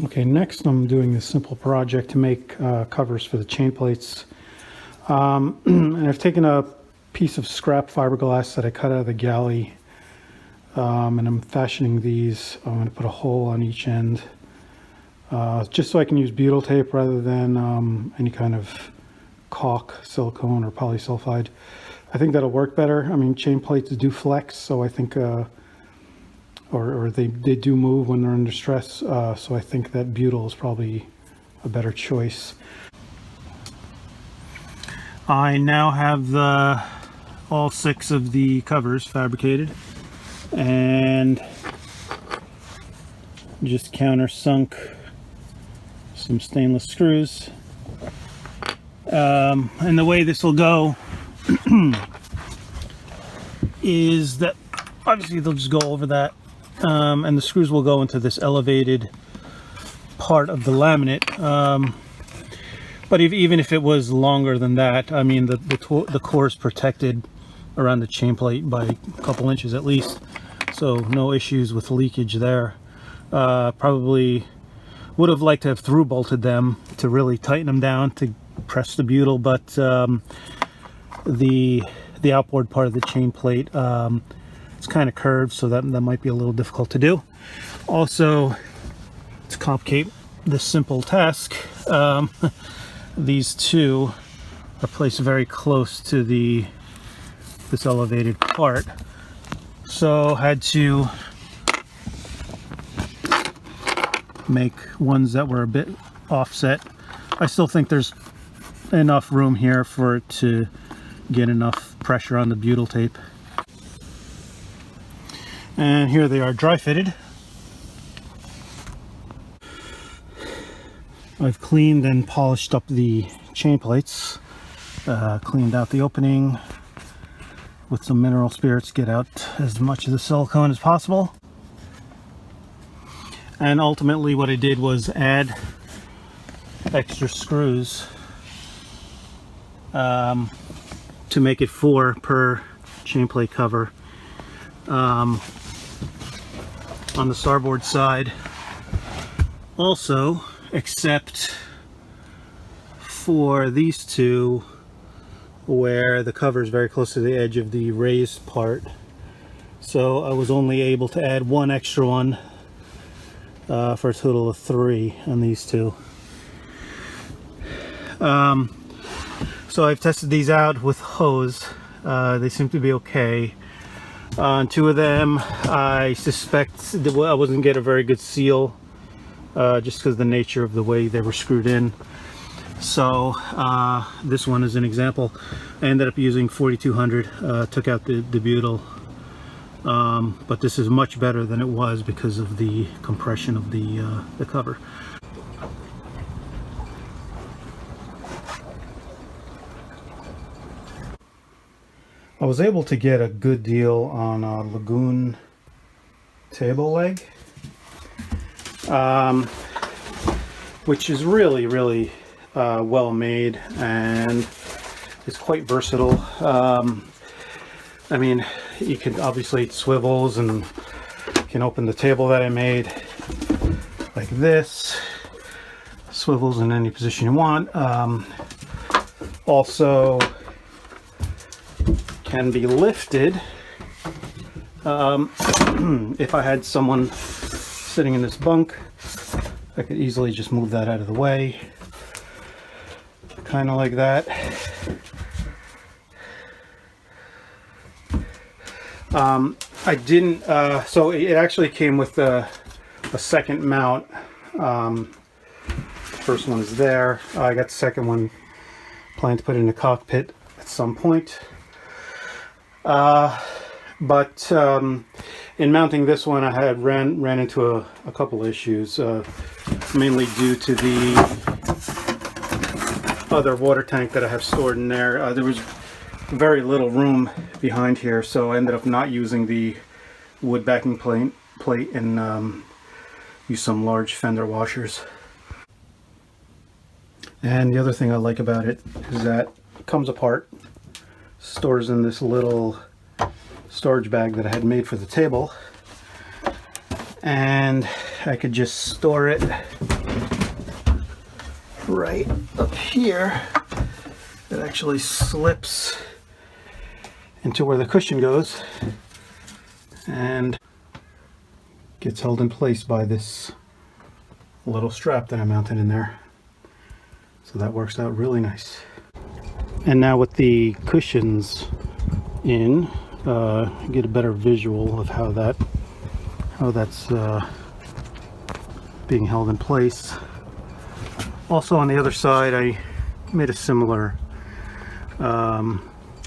Okay, next I'm doing this simple project to make covers for the chain plates. And I've taken a piece of scrap fiberglass that I cut out of the galley, and I'm fashioning these. I'm going to put a hole on each end, just so I can use butyl tape rather than any kind of caulk, silicone, or polysulfide. I think that'll work better. I mean, chain plates do flex, so I think or they do move when they're under stress, so I think that butyl is probably a better choice. I now have all 6 of the covers fabricated and just countersunk some stainless screws. And the way this will go is that obviously they'll just go over that, and the screws will go into this elevated part of the laminate. But even if it was longer than that, I mean, the core is protected around the chain plate by a couple inches at least, so no issues with leakage there. Probably would have liked to have through bolted them to really tighten them down to press the butyl, but the outboard part of the chain plate, it's kind of curved, so that might be a little difficult to do. Also, to complicate this simple task, these two are placed very close to this elevated part, so had to make ones that were a bit offset. I still think there's enough room here for it to get enough pressure on the butyl tape. And here they are dry fitted. I've cleaned and polished up the chain plates, cleaned out the opening with some mineral spirits, get out as much of the silicone as possible. And ultimately what I did was add extra screws to make it 4 per chain plate cover on the starboard side. Also, except for these two where the cover is very close to the edge of the raised part, so I was only able to add 1 extra one for a total of 3 on these two. So I've tested these out with hose. They seem to be okay. On 2 of them I suspect I wasn't getting a very good seal, just because of the nature of the way they were screwed in. So this one is an example. I ended up using 4200, took out the butyl, but this is much better than it was because of the compression of the cover. I was able to get a good deal on a Lagun table leg, which is really well made and it's quite versatile. I mean, you can obviously, it swivels and you can open the table that I made like this, swivels in any position you want. Also can be lifted. If I had someone sitting in this bunk, I could easily just move that out of the way, kind of like that. I didn't, so it actually came with a second mount. First one is there. I got the second one, plan to put it in the cockpit at some point. But in mounting this one, I had ran into a couple issues, mainly due to the other water tank that I have stored in there. There was very little room behind here, so I ended up not using the wood backing plate and use some large fender washers. And the other thing I like about it is that it comes apart, stores in this little storage bag that I had made for the table, and I could just store it right up here. It actually slips into where the cushion goes and gets held in place by this little strap that I mounted in there. So that works out really nice. And now with the cushions in, you get a better visual of how that's being held in place. Also on the other side, I made a similar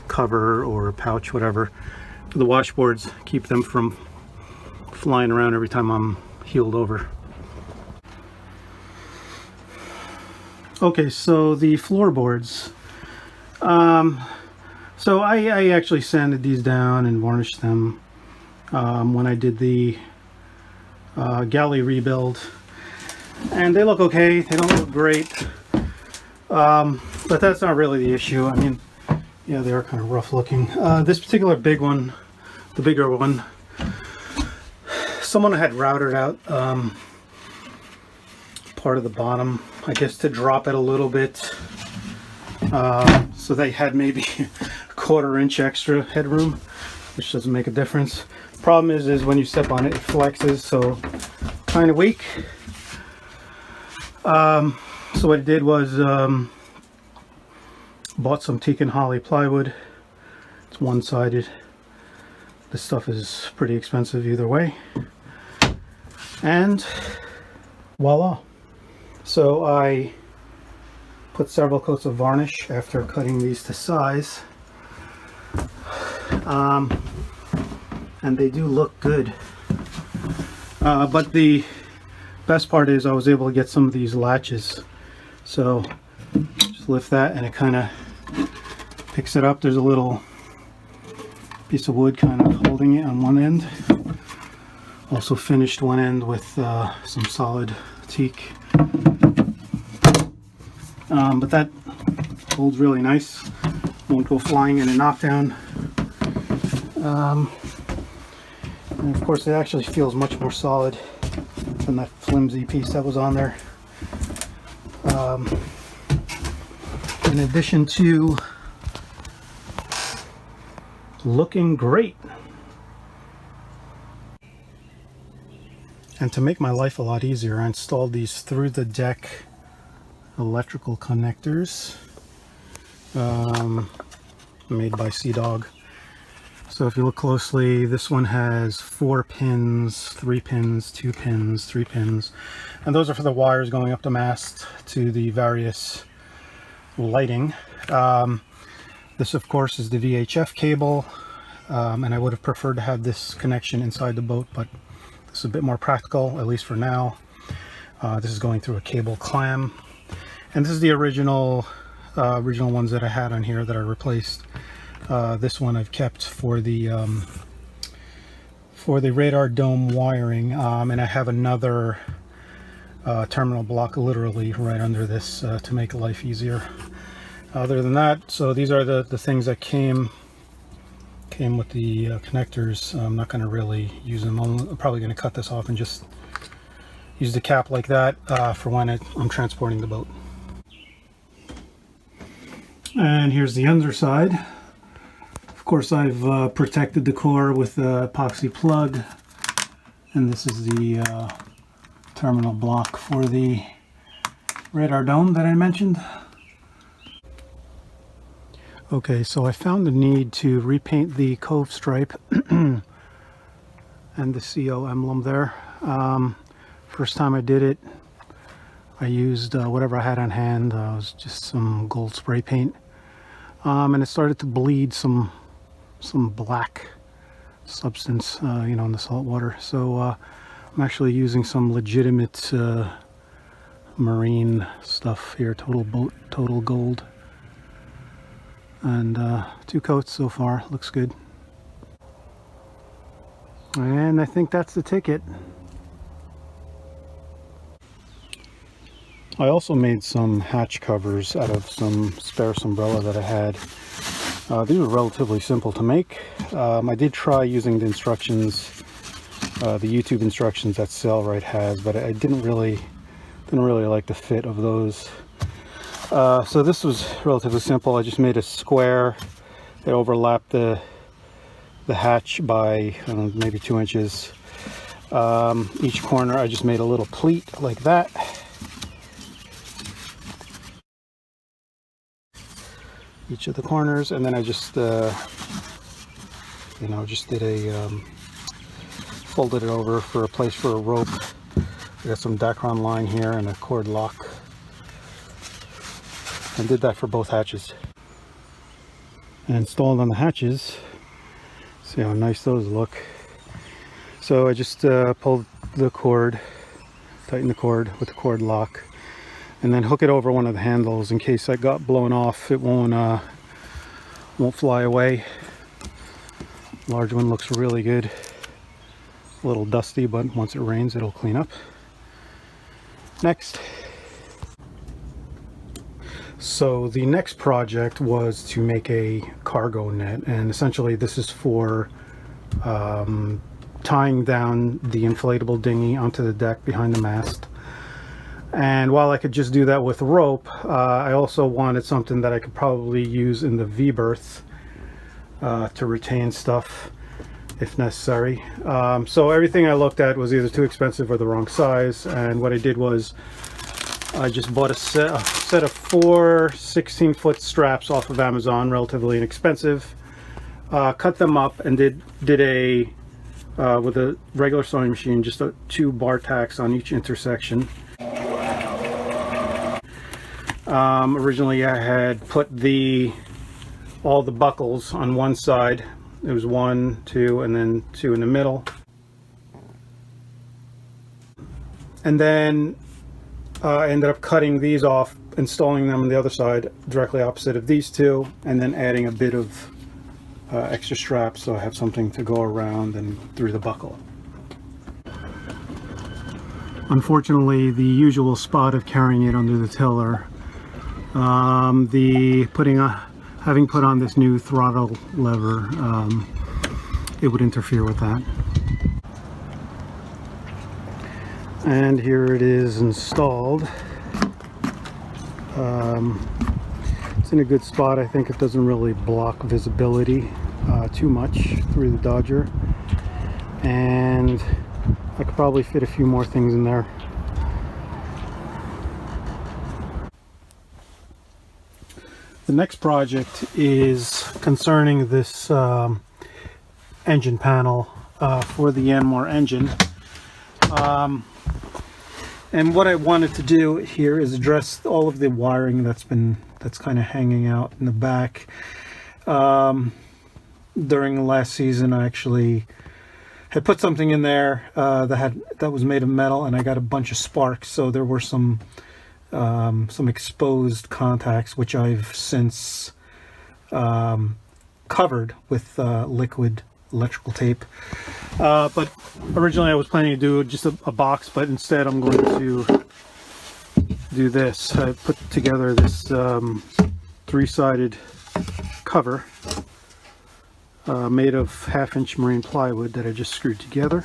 cover or pouch, whatever, for the washboards, keep them from flying around every time I'm heeled over. Okay, so the floorboards. So I actually sanded these down and varnished them when I did the galley rebuild, and they look okay. They don't look great, but that's not really the issue. I mean, yeah, they are kind of rough looking. This particular big one, the bigger one, someone had routed out part of the bottom, I guess, to drop it a little bit, so they had maybe a 1/4 inch extra headroom, which doesn't make a difference. Problem is when you step on it, it flexes, so kind of weak. So what I did was bought some teak and holly plywood. It's one-sided. This stuff is pretty expensive either way, and voila. So I put several coats of varnish after cutting these to size, and they do look good. But the best part is I was able to get some of these latches. So just lift that and it kind of picks it up. There's a little piece of wood kind of holding it on one end. Also finished one end with some solid teak. But that holds really nice. Won't go flying in a knockdown. And of course it actually feels much more solid than that flimsy piece that was on there. In addition to looking great. And to make my life a lot easier, I installed these through the deck electrical connectors made by Sea-Dog. So if you look closely, this one has 4 pins, 3 pins, 2 pins, 3 pins, and those are for the wires going up the mast to the various lighting. This of course is the VHF cable, and I would have preferred to have this connection inside the boat, but this is a bit more practical, at least for now. This is going through a cable clamp, and this is the original ones that I had on here that I replaced. This one I've kept for the radar dome wiring, and I have another terminal block literally right under this to make life easier. Other than that, so these are the things that came with the connectors. I'm not going to really use them. I'm probably going to cut this off and just use the cap like that for when I'm transporting the boat. And here's the underside. Of course, I've protected the core with the epoxy plug, and this is the terminal block for the radar dome that I mentioned. Okay, so I found the need to repaint the cove stripe and the CO emblem there. First time I did it, I used whatever I had on hand. It was just some gold spray paint, and it started to bleed some black substance, you know, in the salt water. So I'm actually using some legitimate marine stuff here, total gold, and 2 coats so far. Looks good, and I think that's the ticket. I also made some hatch covers out of some spare Sunbrella that I had. These were relatively simple to make. I did try using the instructions the YouTube instructions that Sailrite has, but I didn't really like the fit of those. So this was relatively simple. I just made a square that overlapped the hatch by, I don't know, maybe 2 inches. Each corner I just made a little pleat like that. Each of the corners, and then I just you know, just did a folded it over for a place for a rope. I got some Dacron line here and a cord lock, and did that for both hatches. And installed on the hatches. See how nice those look. So I just pulled the cord, tighten the cord with the cord lock, and then hook it over one of the handles in case I got blown off. It won't fly away. Large one looks really good. A little dusty, but once it rains it'll clean up. Next. So the next project was to make a cargo net, and essentially this is for tying down the inflatable dinghy onto the deck behind the mast. And while I could just do that with rope, I also wanted something that I could probably use in the V-berth to retain stuff if necessary. So everything I looked at was either too expensive or the wrong size, and what I did was I just bought a set of 4 16-foot straps off of Amazon, relatively inexpensive. Cut them up and did a with a regular sewing machine, just 2 bar tacks on each intersection. Originally I had put all the buckles on one side. It was 1, 2, and then 2 in the middle. And then I ended up cutting these off, installing them on the other side, directly opposite of these 2, and then adding a bit of extra straps so I have something to go around and through the buckle. Unfortunately, the usual spot of carrying it under the tiller, having put on this new throttle lever, it would interfere with that. And here it is installed. It's in a good spot. I think it doesn't really block visibility too much through the Dodger, and I could probably fit a few more things in there. The next project is concerning this engine panel for the Yanmar engine. And what I wanted to do here is address all of the wiring that's kind of hanging out in the back. During the last season, I actually had put something in there that was made of metal, and I got a bunch of sparks. So there were some exposed contacts, which I've since covered with liquid electrical tape. But originally I was planning to do just a box, but instead I'm going to do this. I put together this 3-sided cover made of 1/2-inch marine plywood that I just screwed together,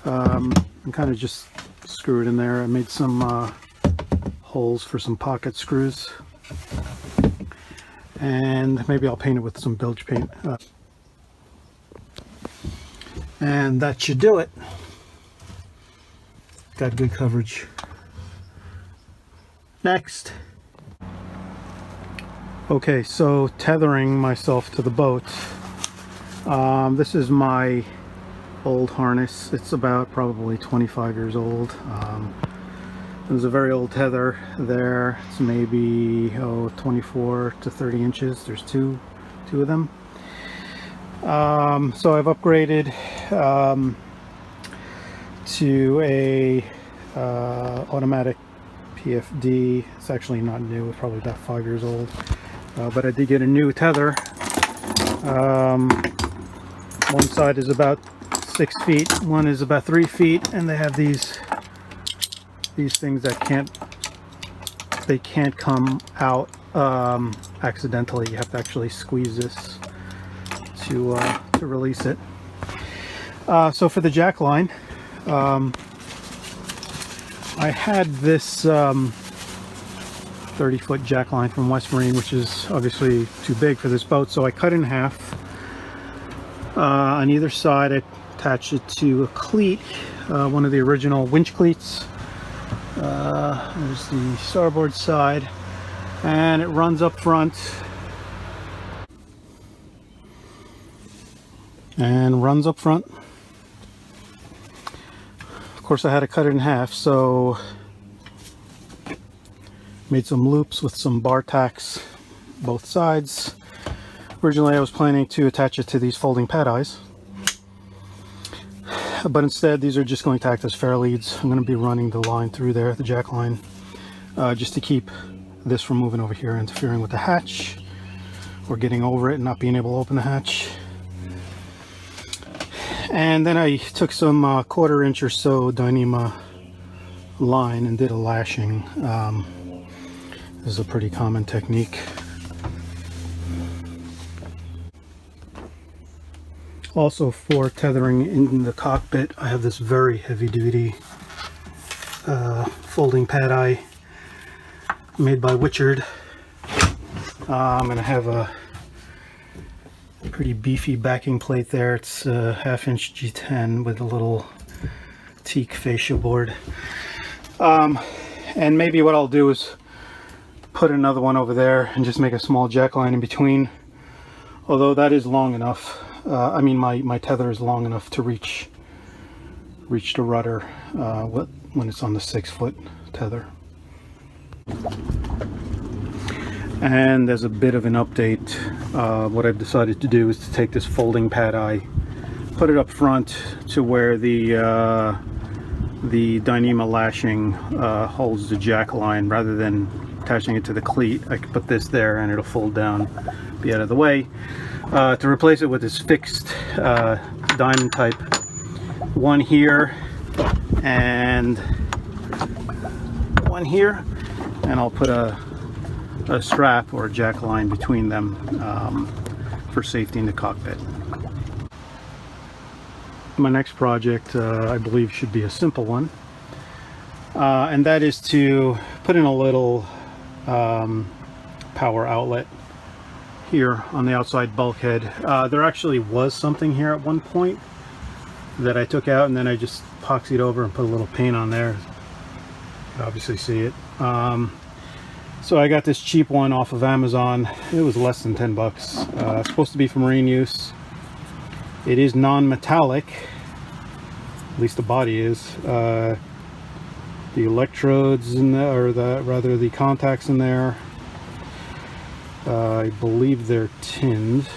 and kind of just screw it in there. I made some holes for some pocket screws, and maybe I'll paint it with some bilge paint. And that should do it. Got good coverage. Next. Okay, so tethering myself to the boat. This is my old harness. It's about probably 25 years old. There's a very old tether there. It's maybe 24 to 30 inches. There's two of them. So I've upgraded to a automatic PFD. It's actually not new. It's probably about 5 years old. But I did get a new tether. One side is about 6 feet. One is about 3 feet, and they have these things that can't come out accidentally. You have to actually squeeze this to release it. So for the jack line, I had this 30-foot jack line from West Marine, which is obviously too big for this boat, so I cut it in half. On either side, I attached it to a cleat, one of the original winch cleats. There's the starboard side, and it runs up front Of course, I had to cut it in half, so made some loops with some bar tacks both sides. Originally I was planning to attach it to these folding pad eyes, but instead these are just going to act as fair leads. I'm going to be running the line through there, the jack line, just to keep this from moving over here, interfering with the hatch, or getting over it and not being able to open the hatch. And then I took some 1/4 inch or so Dyneema line and did a lashing. This is a pretty common technique. Also, for tethering in the cockpit, I have this very heavy duty folding pad eye made by Whisker. I'm going to have a pretty beefy backing plate there. It's a 1/2 inch G10 with a little teak fascia board. And maybe what I'll do is put another one over there and just make a small jack line in between. Although that is long enough. I mean, my tether is long enough to reach the rudder when it's on the 6-foot tether. And as a bit of an update, what I've decided to do is to take this folding pad eye, put it up front to where the Dyneema lashing holds the jack line. Rather than attaching it to the cleat, I can put this there and it'll fold down, be out of the way. To replace it with this fixed diamond type, one here and one here, and I'll put a strap or a jack line between them for safety in the cockpit. My next project, I believe, should be a simple one, and that is to put in a little power outlet here on the outside bulkhead. There actually was something here at one point that I took out, and then I just epoxied over and put a little paint on there. You can obviously see it. So I got this cheap one off of Amazon. It was less than 10 bucks. It's supposed to be for marine use. It is non-metallic, at least the body is. The electrodes in there, or the contacts in there, I believe they're tinned.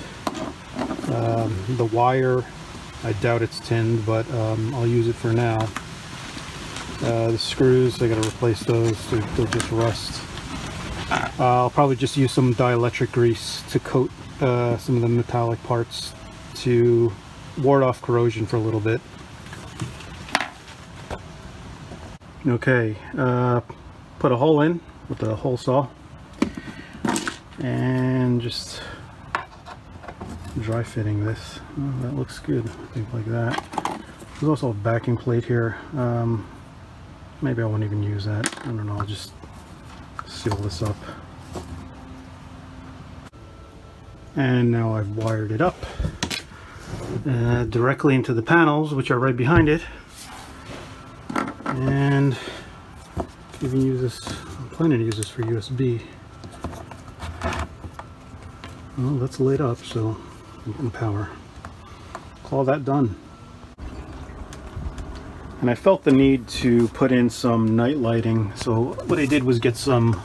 The wire, I doubt it's tinned, but I'll use it for now. The screws, I gotta replace those. They'll just rust. I'll probably just use some dielectric grease to coat some of the metallic parts to ward off corrosion for a little bit. Okay, put a hole in with the hole saw and just dry fitting this. Oh, that looks good, I think, like that. There's also a backing plate here. Maybe I won't even use that. I don't know, I'll just seal this up. And now I've wired it up directly into the panels, which are right behind it. And even use this, I'm planning to use this for USB. Well, that's lit up, so I'm getting power. Call that done. And I felt the need to put in some night lighting, so what I did was get some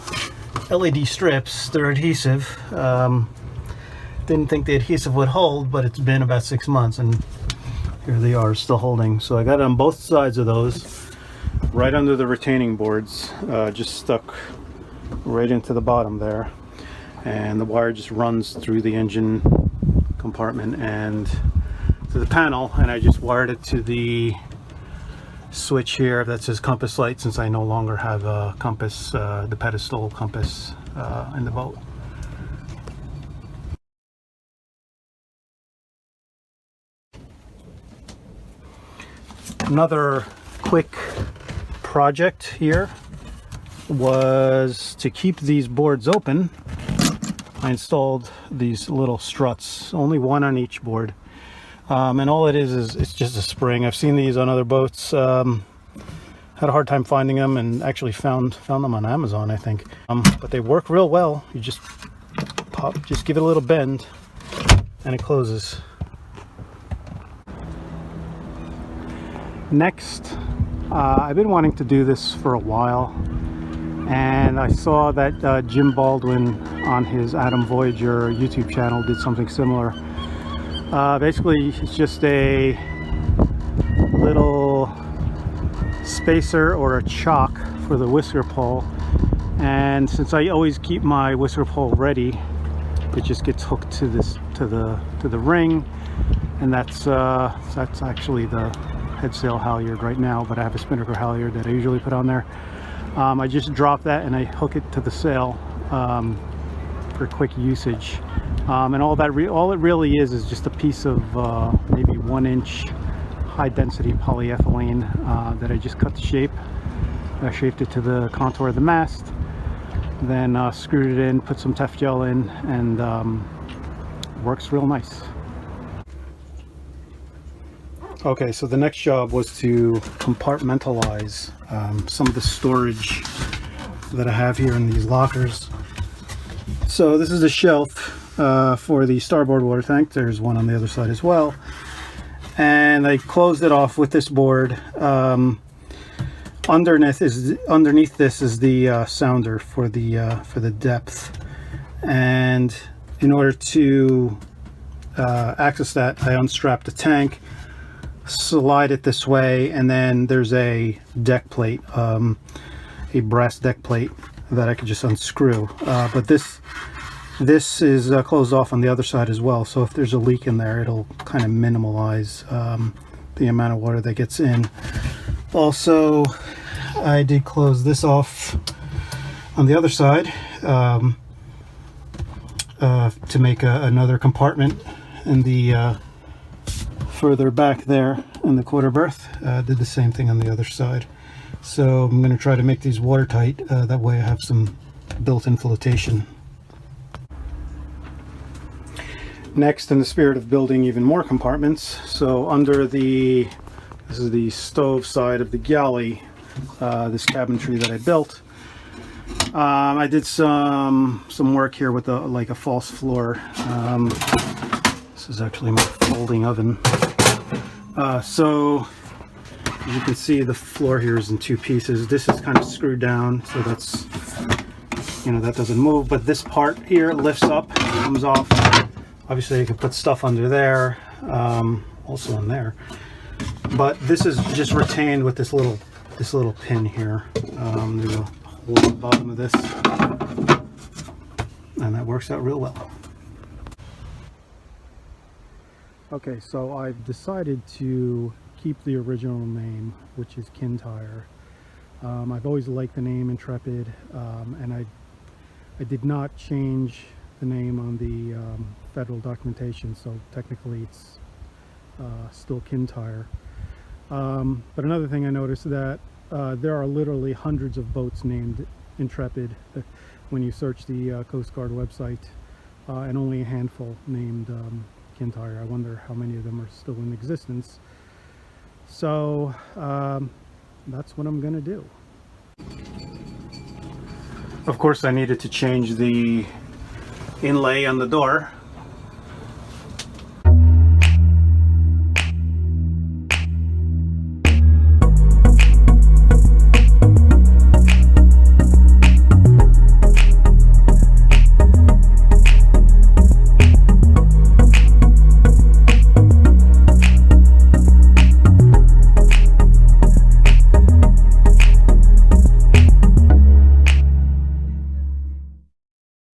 LED strips. They're adhesive. Didn't think the adhesive would hold, but it's been about 6 months and here they are, still holding. So I got it on both sides of those, right under the retaining boards, just stuck right into the bottom there. And the wire just runs through the engine compartment and to the panel, and I just wired it to the switch here that says compass light, since I no longer have a compass, the pedestal compass in the boat. Another quick project here was to keep these boards open. I installed these little struts, only one on each board, and all it is it's just a spring. I've seen these on other boats. Had a hard time finding them, and actually found them on Amazon, I think. But they work real well. You just give it a little bend, and it closes. Next, I've been wanting to do this for a while, and I saw that Jim Baldwin on his Adam Voyager YouTube channel did something similar. Basically, it's just a little spacer or a chock for the whisker pole, and since I always keep my whisker pole ready, it just gets hooked to the ring, and that's actually the head sail halyard right now, but I have a spinnaker halyard that I usually put on there. I just drop that and I hook it to the sail for quick usage, and all it really is just a piece of maybe 1-inch high density polyethylene that I just cut the shape. I shaped it to the contour of the mast, then screwed it in, put some Tef gel in, and works real nice. Okay, so the next job was to compartmentalize some of the storage that I have here in these lockers. So this is the shelf for the starboard water tank. There's one on the other side as well. And I closed it off with this board. Underneath this is the sounder for the depth. And in order to access that, I unstrapped the tank, slide it this way, and then there's a deck plate, a brass deck plate that I could just unscrew. But this is closed off on the other side as well, so if there's a leak in there, it'll kind of minimize the amount of water that gets in. Also, I did close this off on the other side to make another compartment in the further back there in the quarter berth. Did the same thing on the other side. So I'm going to try to make these watertight, that way I have some built-in flotation. Next, in the spirit of building even more compartments, so under this is the stove side of the galley, this cabinetry that I built. I did some work here with a false floor. This is actually my folding oven. So as you can see, the floor here is in two pieces. This is kind of screwed down, so that's, that doesn't move, but this part here lifts up, comes off. Obviously you can put stuff under there, also in there, but this is just retained with this little pin here. There's a hole at the bottom of this, and that works out real well. Okay, so I've decided to keep the original name, which is Kintyre. I've always liked the name Intrepid, and I did not change the name on the federal documentation, so technically it's still Kintyre. But another thing I noticed that there are literally hundreds of boats named Intrepid when you search the Coast Guard website, and only a handful named Kintyre. I wonder how many of them are still in existence. So that's what I'm gonna do. Of course, I needed to change the inlay on the door,